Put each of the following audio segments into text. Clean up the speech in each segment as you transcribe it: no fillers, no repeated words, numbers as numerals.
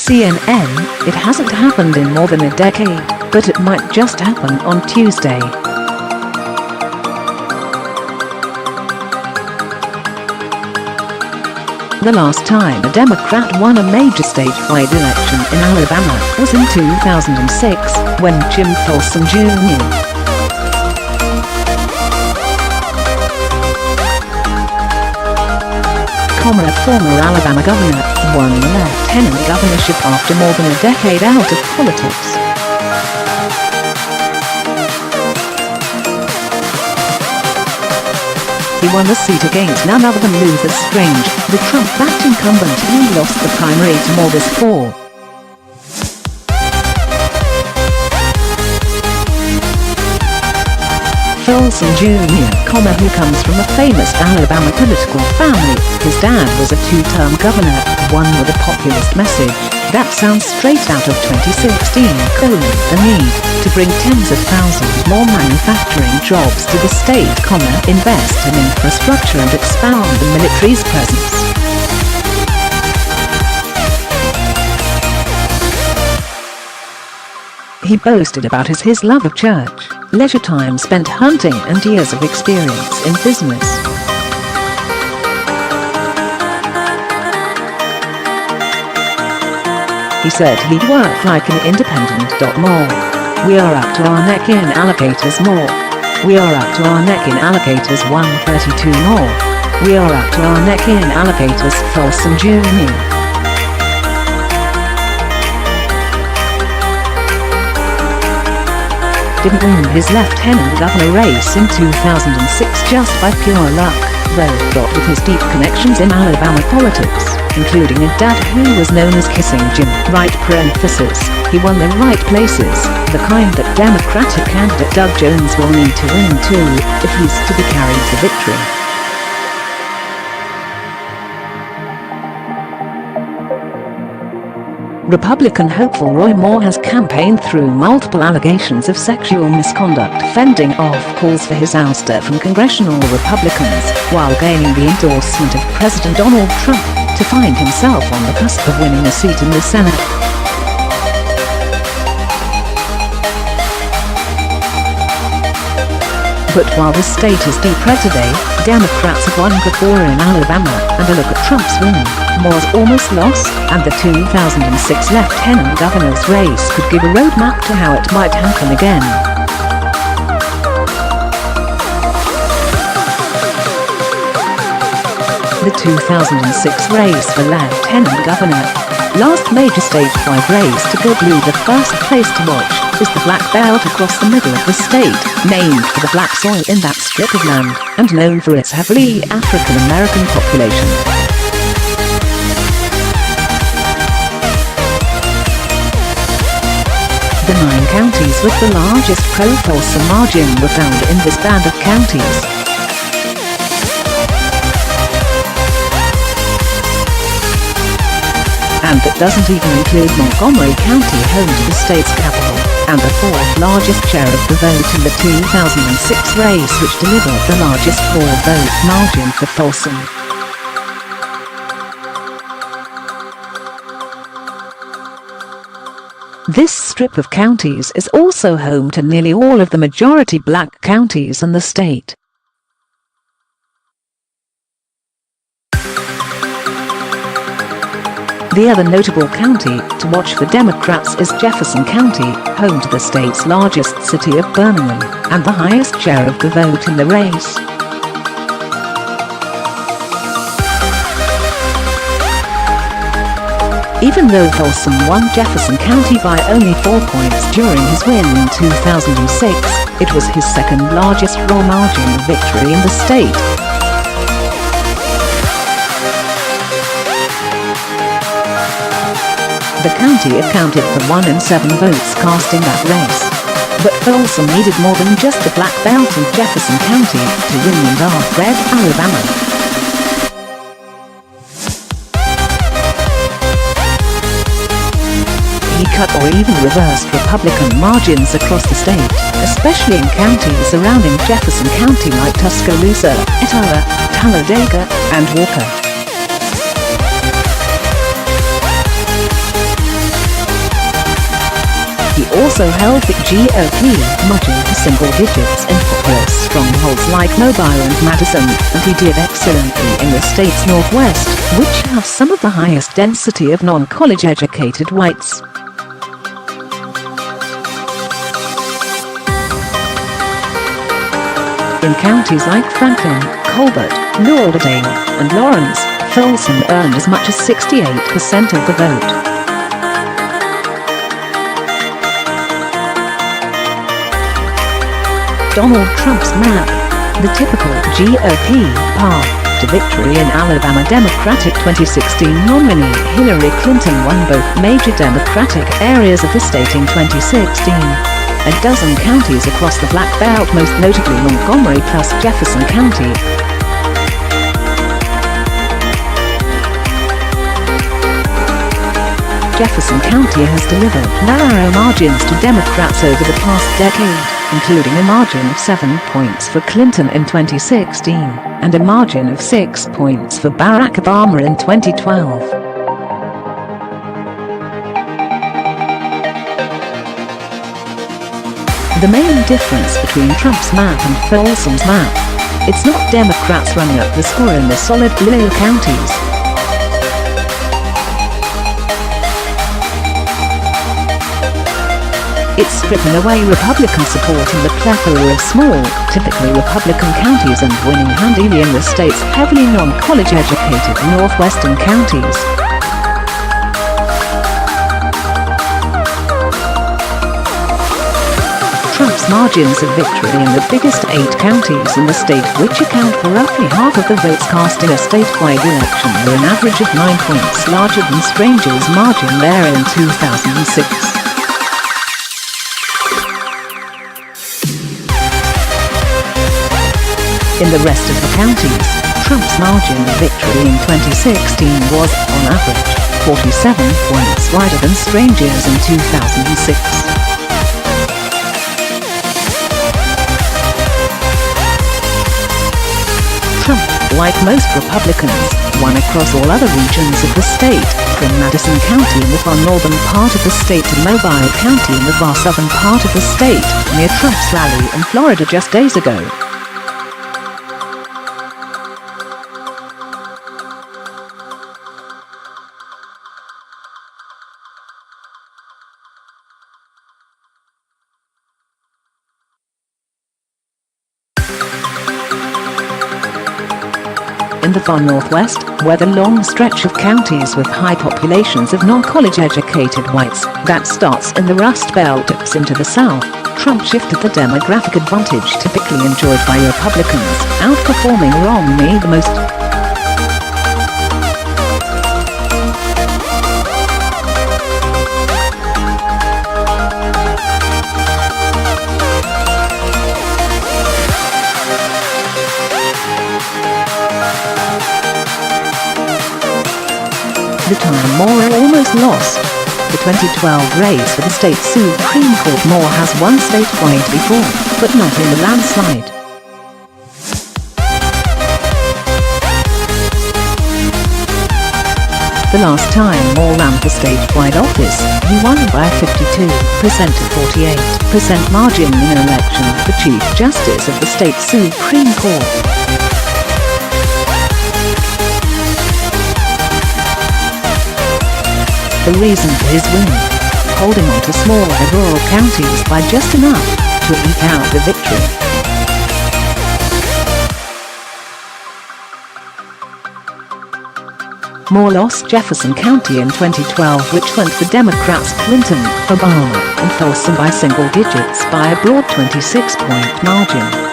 CNN, it hasn't happened in more than a decade, but it might just happen on Tuesday. The last time a Democrat won a major statewide election in Alabama was in 2006, when Jim Folsom Jr. Former Alabama governor, won the lieutenant governorship after more than a decade out of politics. He won the seat against none other than Luther Strange, the Trump-backed incumbent who lost the primary to Moore this fall. Folsom Jr., who comes from a famous Alabama political family. His dad was a two-term governor, one with a populist message. That sounds straight out of 2016, the need to bring tens of thousands more manufacturing jobs to the state, invest in infrastructure and expand the military's presence. He boasted about his love of church, leisure time spent hunting, and years of experience in business. He said he'd work like an independent.Moore. We are up to our neck in alligators more. We are up to our neck in alligators 132 more. We are up to our neck in alligators. Folsom Jr. didn't win his lieutenant governor race in 2006 just by pure luck, though. With his deep connections in Alabama politics, including a dad who was known as Kissing Jim, he won the right places, the kind that Democratic candidate Doug Jones will need to win too, if he's to be carried to victory. Republican hopeful Roy Moore has campaigned through multiple allegations of sexual misconduct, fending off calls for his ouster from congressional Republicans, while gaining the endorsement of President Donald Trump, to find himself on the cusp of winning a seat in the Senate. But while the state is deep red today, Democrats have won before in Alabama, and a look at Trump's win, Moore's almost lost, and the 2006 lieutenant governor's race could give a roadmap to how it might happen again. The 2006 race for lieutenant governor, last major statewide race to go blue. The first place to watch is the black belt across the middle of the state, named for the black soil in that strip of land, and known for its heavily African-American population. The 9 counties with the largest pro-Folsom margin were found in this band of counties. And that doesn't even include Montgomery County, home to the state's capital, and the 4th largest share of the vote in the 2006 race, which delivered the largest 4-vote margin for Folsom. This strip of counties is also home to nearly all of the majority black counties in the state. The other notable county to watch for Democrats is Jefferson County, home to the state's largest city of Birmingham, and the highest share of the vote in the race. Even though Folsom won Jefferson County by only 4 points during his win in 2006, it was his second largest raw margin of victory in the state. The county accounted for 1 in 7 votes cast in that race. But Folsom needed more than just the black belt in Jefferson County to win in dark red Alabama. He cut or even reversed Republican margins across the state, especially in counties surrounding Jefferson County like Tuscaloosa, Etowah, Talladega, and Walker. also held the GOP much into single digits in populous strongholds like Mobile and Madison, and he did excellently in the state's northwest, which have some of the highest density of non-college educated whites. In counties like Franklin, Colbert, Lauderdale, and Lawrence, Folsom earned as much as 68% of the vote. Donald Trump's map. The typical GOP path to victory in Alabama. Democratic 2016 nominee Hillary Clinton won both major Democratic areas of the state in 2016. A dozen counties across the Black Belt, most notably Montgomery plus Jefferson County. Jefferson County has delivered narrow margins to Democrats over the past decade, including a margin of 7 points for Clinton in 2016, and a margin of 6 points for Barack Obama in 2012. The main difference between Trump's map and Folsom's map: it's not Democrats running up the score in the solid blue counties. It's stripping away Republican support in the plethora of small, typically Republican counties and winning handily in the state's heavily non-college educated northwestern counties. Trump's margins of victory in the biggest 8 counties in the state, which account for roughly half of the votes cast in a statewide election, were an average of 9 points larger than Strange's margin there in 2006. In the rest of the counties, Trump's margin of victory in 2016 was, on average, 47 points wider than Strange's in 2006. Trump, like most Republicans, won across all other regions of the state, from Madison County in the far northern part of the state to Mobile County in the far southern part of the state, near Trump's rally in Florida just days ago. In the far northwest, where the long stretch of counties with high populations of non-college educated whites that starts in the Rust Belt dips into the south, Trump shifted the demographic advantage typically enjoyed by Republicans, outperforming Romney the most. The time Moore almost lost. The 2012 race for the state Supreme Court. Moore has won statewide before, but not in the landslide. The last time Moore ran for statewide office, he won by a 52% to 48% margin in an election for Chief Justice of the state Supreme Court. The reason for his win: holding on to smaller rural counties by just enough to eke out the victory. Moore lost Jefferson County in 2012, which went for Democrats Clinton, Obama, and Folsom by single digits by a broad 26-point margin.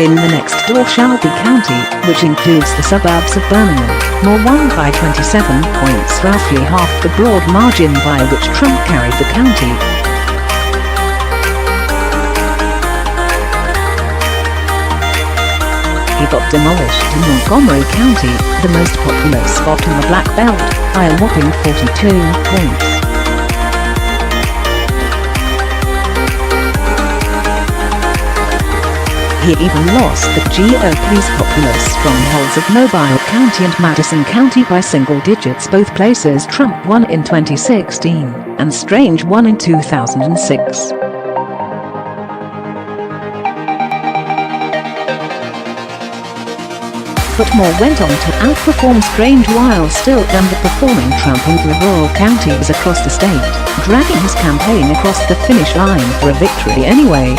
In the next door Shelby County, which includes the suburbs of Birmingham, Moore won by 27 points, roughly half the broad margin by which Trump carried the county. He got demolished in Montgomery County, the most populous spot in the Black Belt, by a whopping 42 points. He even lost the GOP's populist strongholds of Mobile County and Madison County by single digits. Both places Trump won in 2016, and Strange won in 2006. But Moore went on to outperform Strange while still underperforming Trump in the rural counties across the state, dragging his campaign across the finish line for a victory anyway.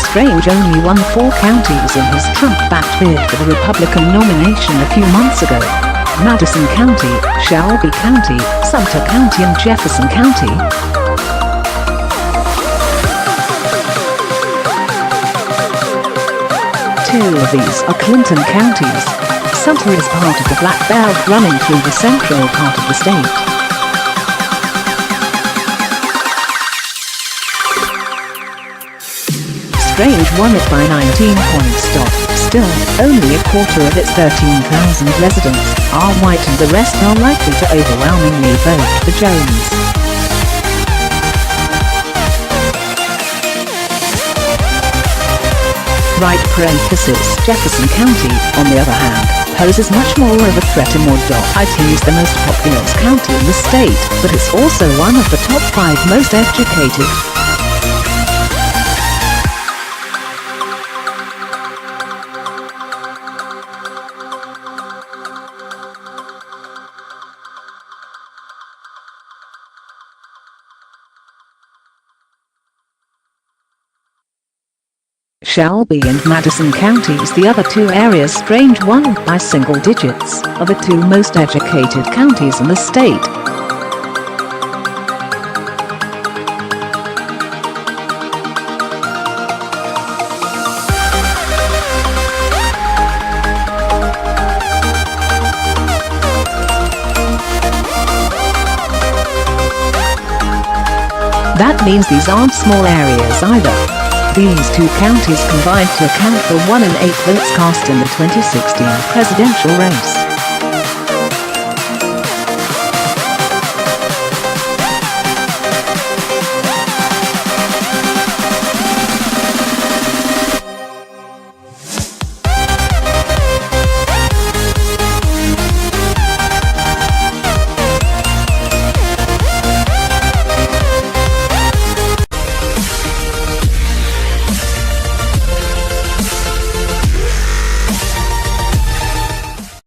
Strange only won 4 counties in his Trump-backed bid for the Republican nomination a few months ago: Madison County, Shelby County, Sumter County and Jefferson County. Two of these are Clinton counties. Sumter is part of the Black Belt running through the central part of the state. Strange won it by 19 points. Still, only a quarter of its 13,000 residents are white, and the rest are likely to overwhelmingly vote for Jones. Right parenthesis Jefferson County, on the other hand, poses much more of a threat to Moore.It is the most populous county in the state, but it's also one of the top 5 most educated. Shelby and Madison counties, the other 2 areas Strange won by single digits, are the 2 most educated counties in the state. That means these aren't small areas either. These 2 counties combined to account for 1 in 8 votes cast in the 2016 presidential race.